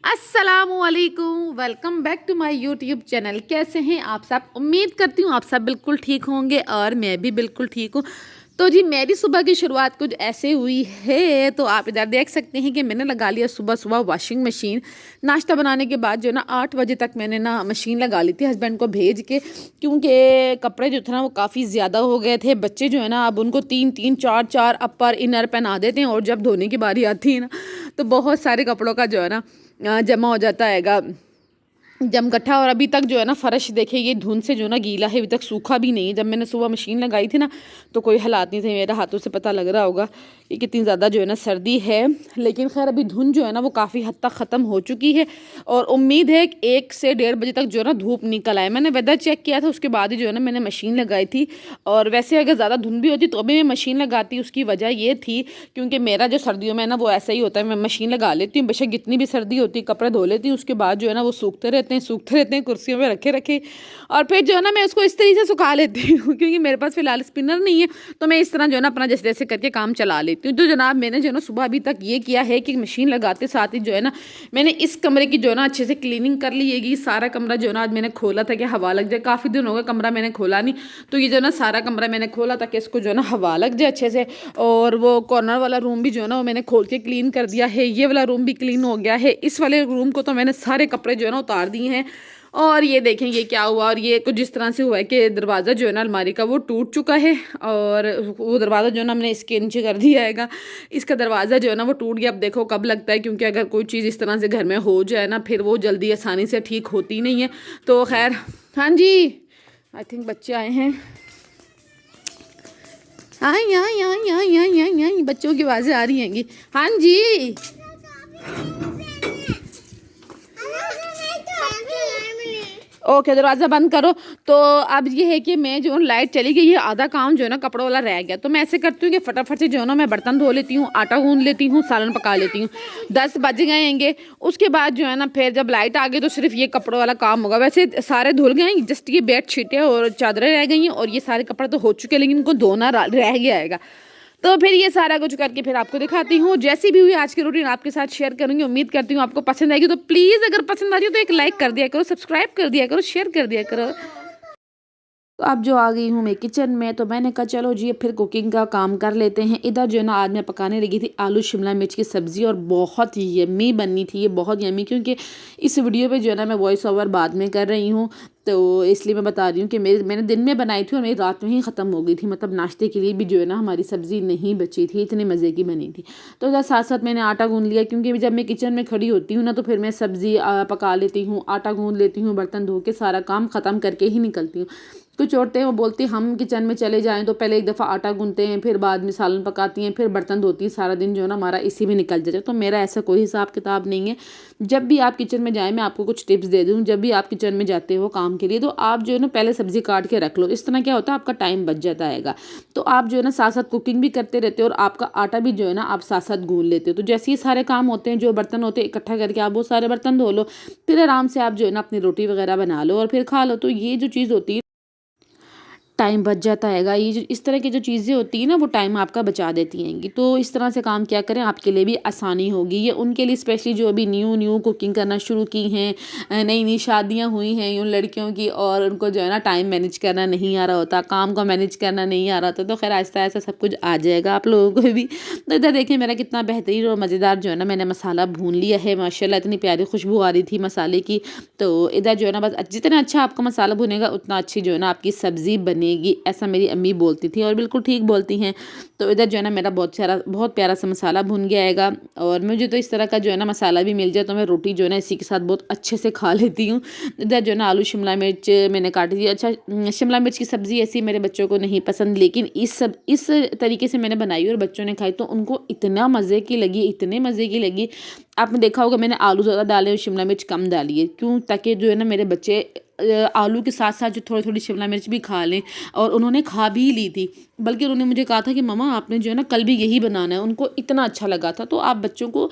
अस्सलामुअलैकुम, welcome back to my YouTube channel. कैसे हैं आप सब? उम्मीद करती हूँ आप सब बिल्कुल ठीक होंगे और मैं भी बिल्कुल ठीक हूँ। तो जी मेरी सुबह की शुरुआत कुछ ऐसे हुई है। तो आप इधर देख सकते हैं कि मैंने लगा लिया सुबह सुबह वॉशिंग मशीन। नाश्ता बनाने के बाद जो है ना 8 बजे तक मैंने ना मशीन लगा ली थी हस्बैंड को भेज के, क्योंकि कपड़े जो थे ना वो काफ़ी ज़्यादा हो गए थे। बच्चे जो है ना अब उनको 3 3 4 4 अपर इनर पहना देते हैं और जब धोने की बारी आती है ना तो बहुत सारे कपड़ों का जो है ना जमा हो जाता हैगा जम इकट्ठा। और अभी तक जो है ना फर्श देखे ये धुंध से जो ना गीला है, अभी तक सूखा भी नहीं है। जब मैंने सुबह मशीन लगाई थी ना तो कोई हालात नहीं थे। मेरे हाथों से पता लग रहा होगा कि कितनी ज़्यादा जो है ना सर्दी है। लेकिन खैर अभी धुंध जो है ना वो काफ़ी हद तक ख़त्म हो चुकी है और उम्मीद है कि 1 से 1:30 बजे तक जो है ना धूप निकल आए। मैंने वेदर चेक किया था उसके बाद ही जो है ना मैंने मशीन लगाई थी। और वैसे अगर ज़्यादा धुंध भी होती तो अभी मैं मशीन लगाती। उसकी वजह ये थी क्योंकि मेरा जो सर्दियों में ना वो ऐसा ही होता है, मैं मशीन लगा लेती हूँ बेशक जितनी भी सर्दी होती है, कपड़े धो लेती हूँ, उसके बाद जो है ना वो सूखते रहते हैं कुर्सियों में रखे रखे। और फिर जो है ना मैं उसको इस तरीके से सुखा लेती हूँ क्योंकि मेरे पास फिलहाल स्पिनर नहीं है। तो मैं इस तरह जो है ना अपना जैसे जैसे करके काम चला लेती हूँ। तो जनाब मैंने जो है ना सुबह अभी तक ये किया है कि मशीन लगाते साथ ही जो है ना मैंने इस कमरे की जो है ना अच्छे से क्लीनिंग कर ली है। सारा कमरा जो है ना आज मैंने खोला था कि हवा लग जाए। काफ़ी दिन हो गए कमरा मैंने खोला नहीं, तो ये जो है ना सारा कमरा मैंने खोला ताकि इसको जो है ना हवा लग जाए अच्छे से। और वो कॉर्नर वाला रूम भी जो है ना वो मैंने खोल के क्लीन कर दिया है। ये वाला रूम भी क्लीन हो गया है। इस वाले रूम को तो मैंने सारे कपड़े जो है ना उतार दिए हैं। और ये देखें ये क्या हुआ। और ये कुछ जिस तरह से हुआ है कि दरवाज़ा जो है ना अलमारी का वो टूट चुका है और वो दरवाज़ा जो है ना हमने इसके नीचे कर दिया हैगा। इसका दरवाज़ा जो है ना वो टूट गया। अब देखो कब लगता है, क्योंकि अगर कोई चीज़ इस तरह से घर में हो जाए ना फिर वो जल्दी आसानी से ठीक होती नहीं है। तो खैर हाँ जी, आई थिंक बच्चे आए हैं। हाँ यहाँ यहाँ यहाँ यहाँ यहाँ यहाँ बच्चों की आवाज़ें आ रही हैंगी। हाँ जी ओके, दरवाज़ा बंद करो। तो अब ये है कि मैं जो लाइट चली गई है, आधा काम जो है ना कपड़ों वाला रह गया। तो मैं ऐसे करती हूँ कि फटाफट से जो है ना मैं बर्तन धो लेती हूँ, आटा गूंद लेती हूँ, सालन पका लेती हूँ। 10 बज गए हैंगे। उसके बाद जो है ना फिर जब लाइट आ गई तो सिर्फ ये कपड़ों वाला काम होगा। वैसे सारे धुल गए हैं, जस्ट ये बेड शीटें और चादरें रह गई हैं और ये सारे कपड़े तो हो चुके हैं लेकिन इनको धोना रह गया है। तो फिर ये सारा कुछ करके फिर आपको दिखाती हूँ। जैसी भी हुई आज की रूटीन आपके साथ शेयर करूँगी। उम्मीद करती हूँ आपको पसंद आएगी। तो प्लीज़ अगर पसंद आ रही हो तो एक लाइक कर दिया करो, सब्सक्राइब कर दिया करो, शेयर कर दिया करो। तो अब जो आ गई हूँ मैं किचन में, तो मैंने कहा चलो जी फिर कुकिंग का काम कर लेते हैं। इधर जो है ना आज मैं पकाने लगी थी आलू शिमला मिर्च की सब्ज़ी और बहुत यम्मी बनी थी ये, बहुत यम्मी। क्योंकि इस वीडियो पे जो है ना मैं वॉइस ओवर बाद में कर रही हूँ तो इसलिए मैं बता रही हूँ कि मैंने दिन में बनाई थी और मेरी रात में ही ख़त्म हो गई थी। मतलब नाश्ते के लिए भी जो है ना हमारी सब्ज़ी नहीं बची थी, इतने मज़े की बनी थी। तो इधर साथ साथ मैंने आटा गूंद लिया क्योंकि जब मैं किचन में खड़ी होती हूँ ना तो फिर मैं सब्ज़ी पका लेती हूँ, आटा गूंद लेती हूँ, बर्तन धो के सारा काम ख़त्म करके ही निकलती हूँ। कुछ औरतें वो बोलती हम किचन में चले जाएं तो पहले एक दफ़ा आटा गूंथते हैं, फिर बाद में सालन पकाती हैं, फिर बर्तन धोती हैं। सारा दिन जो है ना हमारा इसी में निकल जाता है। तो मेरा ऐसा कोई हिसाब किताब नहीं है। जब भी आप किचन में जाएं मैं आपको कुछ टिप्स दे दूँ। जब भी आप किचन में जाते हो काम के लिए तो आप जो है ना पहले सब्ज़ी काट के रख लो। इस तरह क्या होता है आपका टाइम बच जाता है। तो आप जो है ना साथ साथ कुकिंग भी करते रहते हो और आपका आटा भी जो है ना आप साथ साथ गूंथ लेते हो। तो जैसे ही सारे काम होते हैं, जो बर्तन होते हैं इकट्ठा करके आप वो सारे बर्तन धो लो, फिर आराम से आप जो है ना अपनी रोटी वगैरह बना लो और फिर खा लो। तो ये जो चीज़ होती है टाइम बच जाता हैगा। ये जो इस तरह की जो चीज़ें होती हैं ना वो टाइम आपका बचा देती हैंगी। तो इस तरह से काम क्या करें आपके लिए भी आसानी होगी। ये उनके लिए स्पेशली जो अभी न्यू कुकिंग करना शुरू की हैं, नई नई शादियां हुई हैं उन लड़कियों की, और उनको जो है ना टाइम मैनेज करना नहीं आ रहा होता, काम को मैनेज करना नहीं आ रहा होता। तो खैर आहिस्ता आहिस्ता सब कुछ आ जाएगा आप लोगों को भी। तो इधर देखिए मेरा कितना बेहतरीन और मज़ेदार जो है ना मैंने मसाला भून लिया है। माशाल्लाह इतनी प्यारी खुशबू आ रही थी मसाले की। तो इधर जो है ना बस जितना अच्छा आपका मसाला भुनेगा उतना अच्छी जो है ना आपकी सब्ज़ी बनेगी, ऐसा मेरी अम्मी बोलती थी और बिल्कुल ठीक बोलती हैं। तो इधर जो है ना मेरा बहुत प्यारा सा मसाला भुन गया आएगा। और मुझे तो इस तरह का जो है ना मसाला भी मिल जाए तो मैं रोटी जो है ना इसी के साथ बहुत अच्छे से खा लेती हूँ। इधर जो है ना आलू शिमला मिर्च मैंने काटी थी। अच्छा शिमला मिर्च की सब्ज़ी ऐसी मेरे बच्चों को नहीं पसंद, लेकिन इस तरीके से मैंने बनाई और बच्चों ने खाई तो उनको इतना मज़े की लगी, इतने मज़े की लगी। आपने देखा होगा मैंने आलू ज़्यादा डाले और शिमला मिर्च कम डाली है। क्यों? ताकि जो है ना मेरे बच्चे आलू के साथ साथ जो थोड़ी थोड़ी शिमला मिर्च भी खा लें। और उन्होंने खा भी ली थी, बल्कि उन्होंने मुझे कहा था कि मम्मा आपने जो है ना कल भी यही बनाना है। उनको इतना अच्छा लगा था। तो आप बच्चों को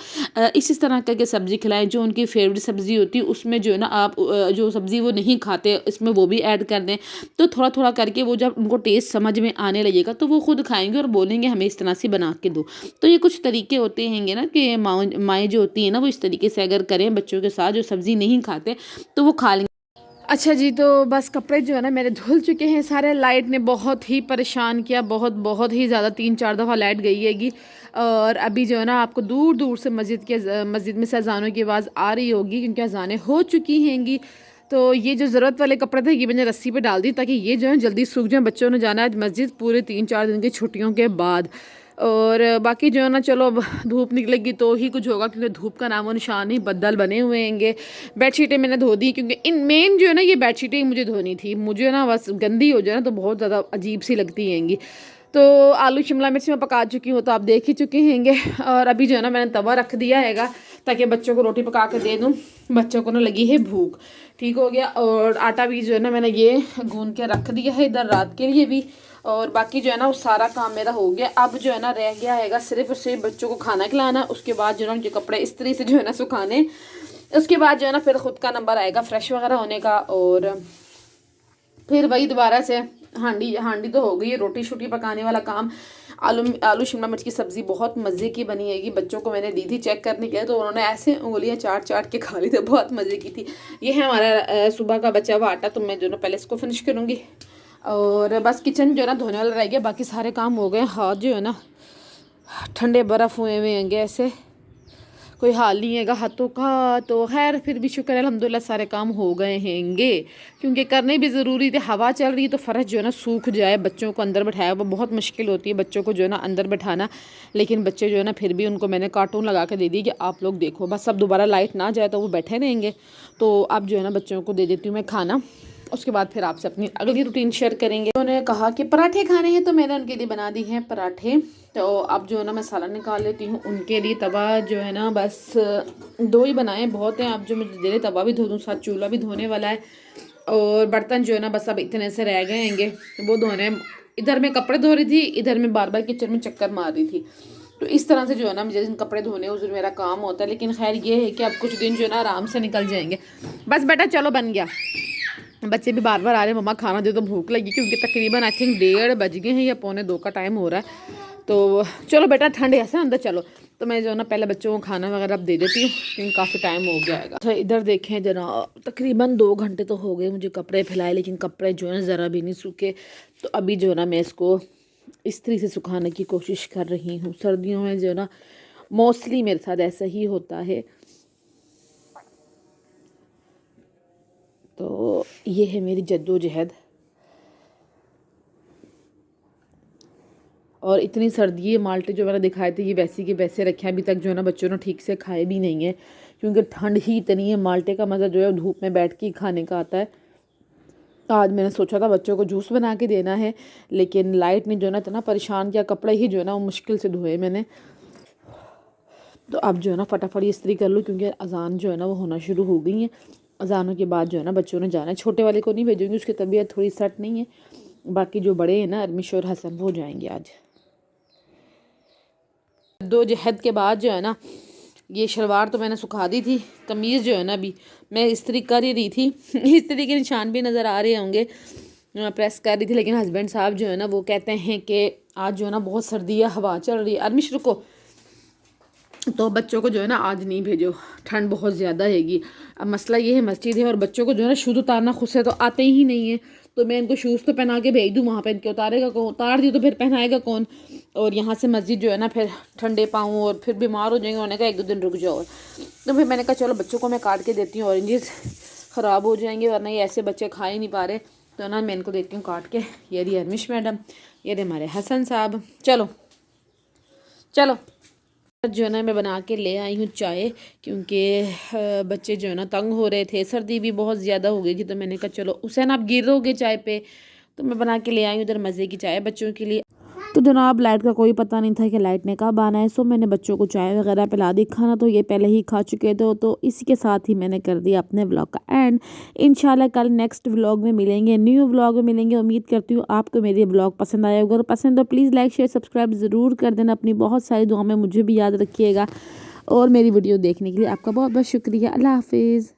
इस तरह करके सब्ज़ी खिलाएं। जो उनकी फेवरेट सब्ज़ी होती है उसमें जो है ना आप जो सब्ज़ी वो नहीं खाते इसमें वो भी ऐड कर दें। तो थोड़ा थोड़ा करके वो जब उनको टेस्ट समझ में आने लगेगा तो वो खुद खाएंगे और बोलेंगे हमें इस तरह से बना के दो। तो ये कुछ तरीके होते हैंगे ना कि माएँ जो होती है ना, वो इस तरीके से अगर करें बच्चों के साथ, जो सब्ज़ी नहीं खाते तो वो खा लेंगे। अच्छा जी, तो बस कपड़े जो है ना मेरे धुल चुके हैं सारे। लाइट ने बहुत ही परेशान किया, बहुत बहुत ही ज़्यादा, 3-4 दफ़ा लाइट गई हैगी। और अभी जो है ना आपको दूर दूर से मस्जिद में से अजानों की आवाज़ आ रही होगी, क्योंकि अजानें हो चुकी हैंगी। तो ये जो ज़रूरत वाले कपड़े थे ये मैंने रस्सी पे डाल दी, ताकि ये जो है जल्दी सूख जाए। बच्चों ने जाना है आज मस्जिद पूरे 3-4 दिन की छुट्टियों के बाद। और बाकी जो है ना, चलो अब धूप निकलेगी तो ही कुछ होगा, क्योंकि धूप का नामो निशान नहीं, बदल बने हुए हैंगे। बेडशीटें मैंने धो दी, क्योंकि इन मेन जो है ना ये बेडशीटें मुझे धोनी थी। मुझे ना बस गंदी हो जाए ना तो बहुत ज़्यादा अजीब सी लगती हैंगी। तो आलू शिमला मिर्च में पका चुकी हूँ, तो आप देख ही चुके हैंगे। और अभी जो है ना मैंने तवा रख दिया हैगा, ताकि बच्चों को रोटी पका के दे दूँ। बच्चों को ना लगी है भूख, ठीक हो गया। और आटा भी जो है ना मैंने ये गूंद के रख दिया है इधर रात के लिए भी। और बाकी जो है ना वो सारा काम मेरा हो गया। अब जो है ना रह गया हैगा सिर्फ और सिर्फ बच्चों को खाना खिलाना। उसके बाद जो है ना उनके कपड़े इस्त्री से जो है ना सुखाने। उसके बाद जो है ना फिर ख़ुद का नंबर आएगा फ्रेश वगैरह होने का। और फिर वही दोबारा से हांडी तो हो गई है, रोटी शोटी पकाने वाला काम। आलू शिमला मिर्च की सब्ज़ी बहुत मज़े की बनी हैगी। बच्चों को मैंने दी थी चेक करने के लिए, तो उन्होंने ऐसे उंगलियां चाट चाट के खा ली थी, बहुत मज़े की थी। ये है हमारा सुबह का बचा हुआ आटा, तो मैं जो ना पहले इसको फिनिश करूँगी। और बस किचन जो है ना धोने वाला रह गया, बाकी सारे काम हो गए। हाथ जो है ना ठंडे बर्फ़ हुए हुए हैंगे, ऐसे कोई हाल नहीं हैगा हाथों का। तो खैर फिर भी शुक्र है अल्हम्दुलिल्लाह सारे काम हो गए हैंगे, क्योंकि करने भी ज़रूरी थे। हवा चल रही है तो फ़र्श जो है ना सूख जाए। बच्चों को अंदर बैठाया वो बहुत मुश्किल होती है, बच्चों को जो है ना अंदर बैठाना। लेकिन बच्चे जो है ना फिर भी उनको मैंने कार्टून लगा के दे दी कि आप लोग देखो, बस अब दोबारा लाइट ना जाए तो वो बैठे रहेंगे। तो अब जो है ना बच्चों को दे देती हूँ मैं खाना। उसके बाद फिर आपसे अपनी अगली रूटीन शेयर करेंगे। उन्होंने कहा कि पराठे खाने हैं, तो मैंने उनके लिए बना दी हैं पराठे। तो अब जो है ना मैं सालन निकाल लेती हूँ उनके लिए। तवा जो है ना बस 2 ही बनाए, बहुत हैं। अब जो मुझे दे रहे तवा भी धो दूँ, साथ चूल्हा भी धोने वाला है। और बर्तन जो है ना बस अब इतने से रह गए हैंगे, वो धोने। इधर मैं कपड़े धो रही थी, इधर मैं बार बार किचन में चक्कर मार रही थी। तो इस तरह से जो है ना मुझे जिन कपड़े धोने उस दिन मेरा काम होता है। लेकिन खैर ये है कि अब कुछ दिन जो है ना आराम से निकल जाएंगे। बस बेटा चलो बन गया। बच्चे भी बार बार आ रहे हैं मम्मा खाना दे, तो भूख लगी, क्योंकि तकरीबन आई थिंक 1:30 बज गए हैं या 1:45 का टाइम हो रहा है। तो चलो बेटा ठंड ऐसा अंदर चलो। तो मैं जो है ना पहले बच्चों को खाना वगैरह अब दे देती हूँ, क्योंकि काफ़ी टाइम हो गया है। अच्छा इधर देखें जरा, तकरीबन 2 घंटे तो हो गए मुझे कपड़े फैलाए, लेकिन कपड़े जो है ना ज़रा भी नहीं सूखे। तो अभी जो है ना मैं इसको इस्त्री से सुखाने की कोशिश कर रही हूँ। सर्दियों में जो है ना मोस्टली मेरे साथ ऐसा ही होता है। तो ये है मेरी जद्दोजहद। और इतनी सर्दी है, माल्टे जो मैंने दिखाए थे ये वैसे के वैसे रखे हैं। अभी तक जो है ना बच्चों ने ठीक से खाए भी नहीं है, क्योंकि ठंड ही इतनी है। माल्टे का मज़ा जो है धूप में बैठ के ही खाने का आता है। आज मैंने सोचा था बच्चों को जूस बना के देना है, लेकिन लाइट ने जो है ना इतना परेशान किया, कपड़े ही जो है ना वो मुश्किल से धोए मैंने। तो अब जो है ना फटाफट इस्त्री कर लूँ, क्योंकि अजान जो है ना वो होना शुरू हो गई है। अजानों के बाद जो है ना बच्चों ने जाना है। छोटे वाले को नहीं भेजूँगी, उसकी तबीयत थोड़ी सेट नहीं है। बाकी जो बड़े हैं ना अरमिश और हसन, वो जाएंगे आज। 2 जहद के बाद जो है ना ये शलवार तो मैंने सुखा दी थी। कमीज़ जो है ना अभी मैं इस्त्री कर ही रही थी। इस्त्री के निशान भी नज़र आ रहे होंगे, प्रेस कर रही थी। लेकिन हस्बैंड साहब जो है ना वो कहते हैं कि आज जो है ना बहुत सर्दी है, हवा चल रही है। अरमिश रुको, तो बच्चों को जो है ना आज नहीं भेजो, ठंड बहुत ज़्यादा हैगी। अब मसला ये है मस्जिद है, और बच्चों को जो है ना शूज़ उतारना खुद से तो आते ही नहीं है। तो मैं इनको शूज़ तो पहना के भेज दूँ, वहाँ पे इनके उतारेगा कौन, उतार दी तो फिर पहनाएगा कौन। और यहाँ से मस्जिद जो है ना फिर ठंडे पाँव और फिर बीमार हो जाएंगे। उन्होंने कहा 1-2 दिन रुक जाओ। तो फिर मैंने कहा चलो बच्चों को मैं काट के देती हूँ, ऑरेंजेस ख़राब हो जाएंगे, वरना ये ऐसे बच्चे खा ही नहीं पा रहे। तो ना मैं इनको देती हूँ काट के। ये रही अरमिश मैडम, ये रहे हमारे हसन साहब। चलो चलो जो है ना मैं बना के ले आई हूँ चाय, क्योंकि बच्चे जो है ना तंग हो रहे थे, सर्दी भी बहुत ज़्यादा हो गई थी। तो मैंने कहा चलो हुसैन आप गिर रहोगे चाय पे, तो मैं बना के ले आई हूँ इधर मज़े की चाय बच्चों के लिए। तो जनाब लाइट का कोई पता नहीं था कि लाइट ने कब आना है। सो मैंने बच्चों को चाय वगैरह पिला दी। खाना तो ये पहले ही खा चुके थे। तो इसी के साथ ही मैंने कर दिया अपने व्लॉग का एंड। इंशाल्लाह कल नेक्स्ट व्लॉग में मिलेंगे, न्यू व्लॉग में मिलेंगे। उम्मीद करती हूँ आपको मेरी व्लॉग पसंद आया होगा। अगर पसंद हो प्लीज़ लाइक शेयर सब्सक्राइब ज़रूर कर देना। अपनी बहुत सारी दुआ में मुझे भी याद रखिएगा। और मेरी वीडियो देखने के लिए आपका बहुत बहुत शुक्रिया। अल्लाह हाफिज़।